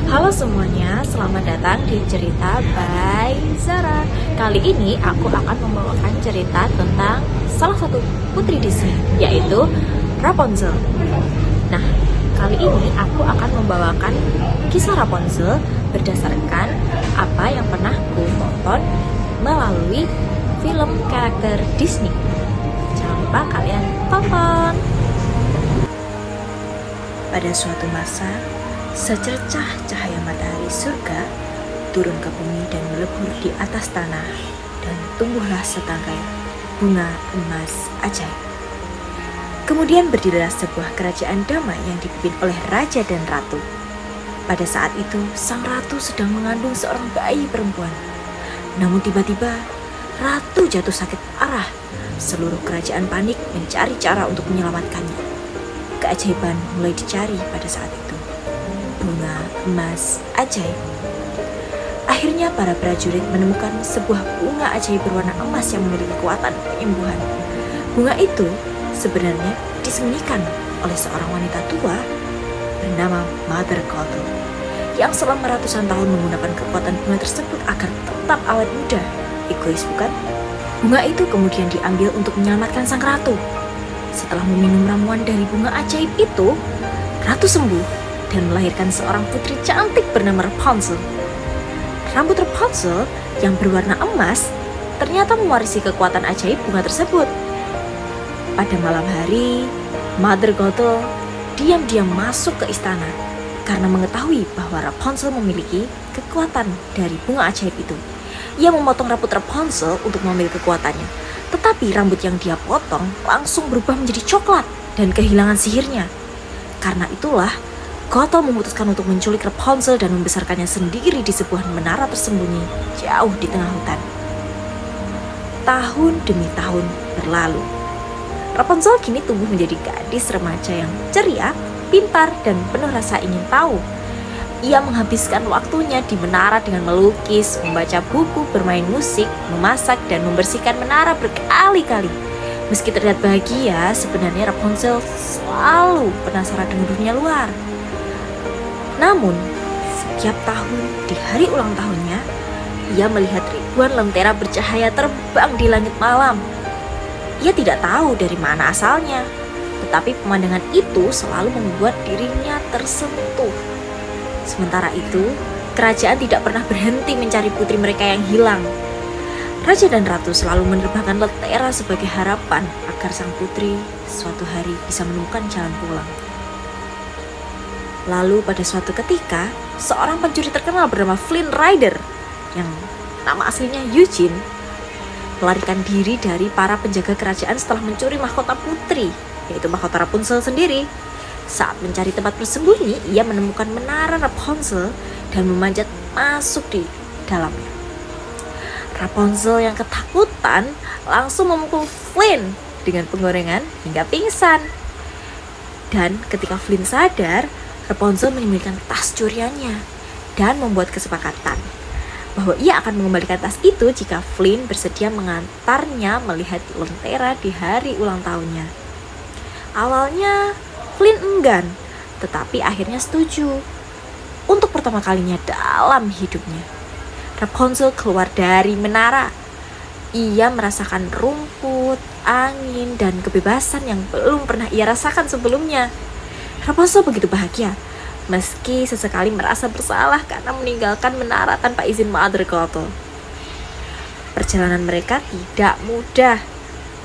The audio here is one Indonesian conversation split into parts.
Halo semuanya, selamat datang di cerita by Zara. Kali ini aku akan membawakan cerita tentang salah satu putri Disney, yaitu Rapunzel. Nah, kali ini aku akan membawakan kisah Rapunzel berdasarkan apa yang pernah aku tonton melalui film karakter Disney. Jangan lupa kalian tonton. Pada suatu masa, secercah cahaya matahari surga turun ke bumi dan melebur di atas tanah, dan tumbuhlah setangkai bunga emas ajaib. Kemudian berdirilah sebuah kerajaan damai yang dipimpin oleh raja dan ratu. Pada saat itu, sang ratu sedang mengandung seorang bayi perempuan. Namun tiba-tiba, ratu jatuh sakit parah. Seluruh kerajaan panik mencari cara untuk menyelamatkannya. Keajaiban mulai dicari pada saat itu. Bunga emas ajaib. Akhirnya para prajurit menemukan sebuah bunga ajaib berwarna emas yang memiliki kekuatan penyembuhan. Bunga itu sebenarnya disembunyikan oleh seorang wanita tua bernama Mother Gothel yang selama ratusan tahun menggunakan kekuatan bunga tersebut agar tetap awet muda. Egois bukan? Bunga itu kemudian diambil untuk menyelamatkan sang ratu. Setelah meminum ramuan dari bunga ajaib itu, ratu sembuh dan melahirkan seorang putri cantik bernama Rapunzel. Rambut Rapunzel yang berwarna emas ternyata mewarisi kekuatan ajaib bunga tersebut. Pada malam hari, Mother Gothel diam-diam masuk ke istana karena mengetahui bahwa Rapunzel memiliki kekuatan dari bunga ajaib itu. Ia memotong rambut Rapunzel untuk mengambil kekuatannya, tetapi rambut yang dia potong langsung berubah menjadi coklat dan kehilangan sihirnya. Karena itulah, Gothel memutuskan untuk menculik Rapunzel dan membesarkannya sendiri di sebuah menara tersembunyi jauh di tengah hutan. Tahun demi tahun berlalu. Rapunzel kini tumbuh menjadi gadis remaja yang ceria, pintar, dan penuh rasa ingin tahu. Ia menghabiskan waktunya di menara dengan melukis, membaca buku, bermain musik, memasak, dan membersihkan menara berkali-kali. Meski terlihat bahagia, sebenarnya Rapunzel selalu penasaran dengan dunia luar. Namun, setiap tahun di hari ulang tahunnya, ia melihat ribuan lentera bercahaya terbang di langit malam. Ia tidak tahu dari mana asalnya, tetapi pemandangan itu selalu membuat dirinya tersentuh. Sementara itu, kerajaan tidak pernah berhenti mencari putri mereka yang hilang. Raja dan ratu selalu menerbangkan lentera sebagai harapan agar sang putri suatu hari bisa menemukan jalan pulang. Lalu pada suatu ketika, seorang pencuri terkenal bernama Flynn Rider, yang nama aslinya Eugene, melarikan diri dari para penjaga kerajaan setelah mencuri mahkota putri, yaitu mahkota Rapunzel sendiri. Saat mencari tempat bersembunyi, ia menemukan menara Rapunzel dan memanjat masuk di dalamnya. Rapunzel yang ketakutan langsung memukul Flynn dengan penggorengan hingga pingsan. Dan ketika Flynn sadar, Rapunzel menyembunyikan tas curiannya dan membuat kesepakatan bahwa ia akan mengembalikan tas itu jika Flynn bersedia mengantarnya melihat lentera di hari ulang tahunnya. Awalnya Flynn enggan, tetapi akhirnya setuju. Untuk pertama kalinya dalam hidupnya, Rapunzel keluar dari menara. Ia merasakan rumput, angin, dan kebebasan yang belum pernah ia rasakan sebelumnya. Rapunzel begitu bahagia, meski sesekali merasa bersalah karena meninggalkan menara tanpa izin Mother Gothel. Perjalanan mereka tidak mudah.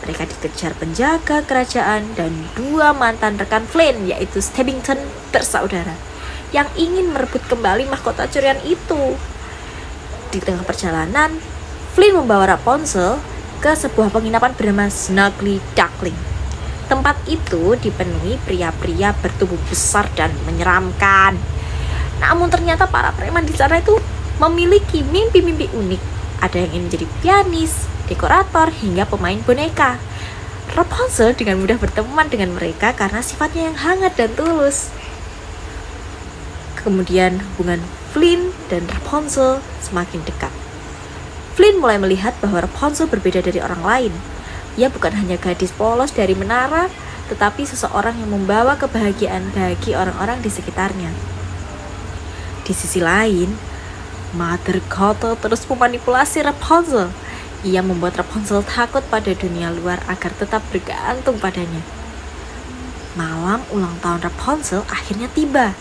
Mereka dikejar penjaga kerajaan dan dua mantan rekan Flynn, yaitu Stabbington bersaudara, yang ingin merebut kembali mahkota curian itu. Di tengah perjalanan, Flynn membawa Rapunzel ke sebuah penginapan bernama Snuggly Duckling. Tempat itu dipenuhi pria-pria bertubuh besar dan menyeramkan. Namun ternyata para preman di sana itu memiliki mimpi-mimpi unik. Ada yang ingin menjadi pianis, dekorator, hingga pemain boneka. Rapunzel dengan mudah berteman dengan mereka karena sifatnya yang hangat dan tulus. Kemudian hubungan Flynn dan Rapunzel semakin dekat. Flynn mulai melihat bahwa Rapunzel berbeda dari orang lain. Ia bukan hanya gadis polos dari menara, tetapi seseorang yang membawa kebahagiaan bagi orang-orang di sekitarnya. Di sisi lain, Mother Gothel terus memanipulasi Rapunzel. Ia membuat Rapunzel takut pada dunia luar agar tetap bergantung padanya. Malam ulang tahun Rapunzel akhirnya tiba.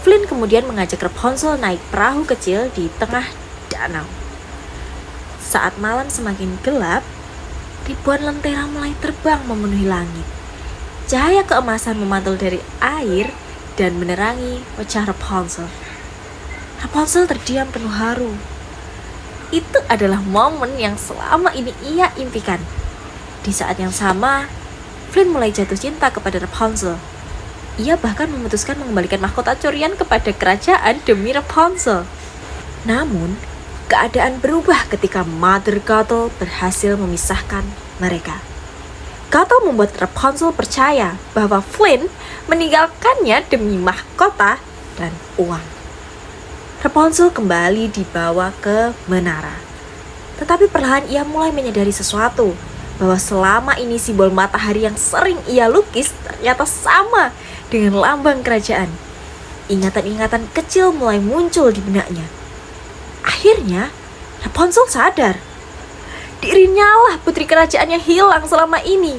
Flynn kemudian mengajak Rapunzel naik perahu kecil di tengah danau. Saat malam semakin gelap, ribuan lentera mulai terbang memenuhi langit. Cahaya keemasan memantul dari air dan menerangi wajah Rapunzel. Rapunzel terdiam penuh haru. Itu adalah momen yang selama ini ia impikan. Di saat yang sama, Flynn mulai jatuh cinta kepada Rapunzel. Ia bahkan memutuskan mengembalikan mahkota curian kepada kerajaan demi Rapunzel. Namun, keadaan berubah ketika Mother Gothel berhasil memisahkan mereka. Gothel membuat Rapunzel percaya bahwa Flynn meninggalkannya demi mahkota dan uang. Rapunzel kembali dibawa ke menara. Tetapi perlahan ia mulai menyadari sesuatu, bahwa selama ini simbol matahari yang sering ia lukis ternyata sama dengan lambang kerajaan. Ingatan-ingatan kecil mulai muncul di benaknya. Akhirnya, Rapunzel sadar. Dirinya lah putri kerajaan yang hilang selama ini.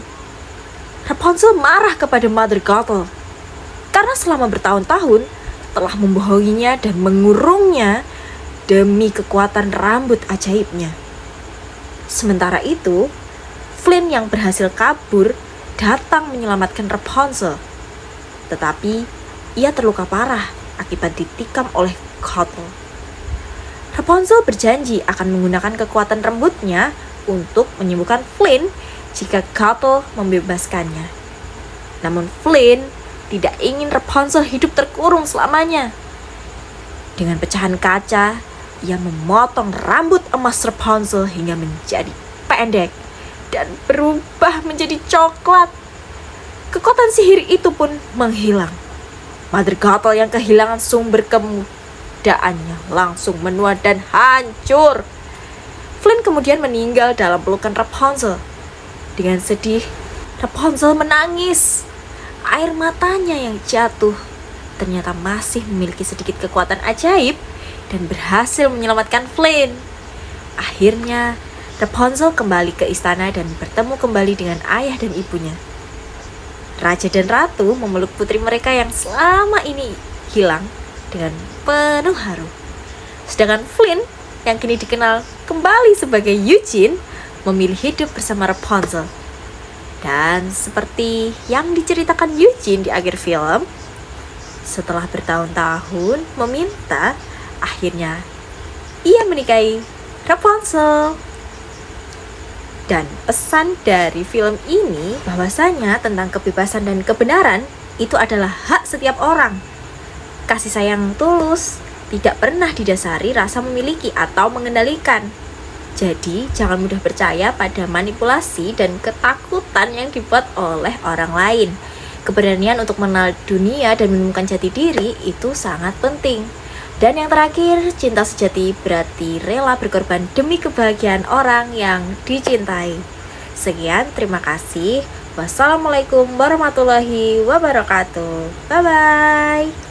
Rapunzel marah kepada Mother Gothel karena selama bertahun-tahun telah membohonginya dan mengurungnya demi kekuatan rambut ajaibnya. Sementara itu, Flynn yang berhasil kabur datang menyelamatkan Rapunzel. Tetapi ia terluka parah akibat ditikam oleh Gothel. Rapunzel berjanji akan menggunakan kekuatan rambutnya untuk menyembuhkan Flynn jika Gothel membebaskannya. Namun Flynn tidak ingin Rapunzel hidup terkurung selamanya. Dengan pecahan kaca, ia memotong rambut emas Rapunzel hingga menjadi pendek dan berubah menjadi coklat. Kekuatan sihir itu pun menghilang. Mother Gothel yang kehilangan sumber kemudaannya langsung menua dan hancur. Flynn kemudian meninggal dalam pelukan Rapunzel. Dengan sedih, Rapunzel menangis. Air matanya yang jatuh ternyata masih memiliki sedikit kekuatan ajaib dan berhasil menyelamatkan Flynn. Akhirnya, Rapunzel kembali ke istana dan bertemu kembali dengan ayah dan ibunya. Raja dan ratu memeluk putri mereka yang selama ini hilang dengan penuh haru. Sedangkan Flynn yang kini dikenal kembali sebagai Eugene memilih hidup bersama Rapunzel. Dan seperti yang diceritakan Eugene di akhir film, setelah bertahun-tahun meminta, akhirnya ia menikahi Rapunzel. Dan pesan dari film ini bahwasanya tentang kebebasan dan kebenaran itu adalah hak setiap orang. Kasih sayang tulus tidak pernah didasari rasa memiliki atau mengendalikan. Jadi, jangan mudah percaya pada manipulasi dan ketakutan yang dibuat oleh orang lain. Keberanian untuk mengenal dunia dan menemukan jati diri itu sangat penting. Dan yang terakhir, cinta sejati berarti rela berkorban demi kebahagiaan orang yang dicintai. Sekian, terima kasih. Wassalamualaikum warahmatullahi wabarakatuh. Bye-bye.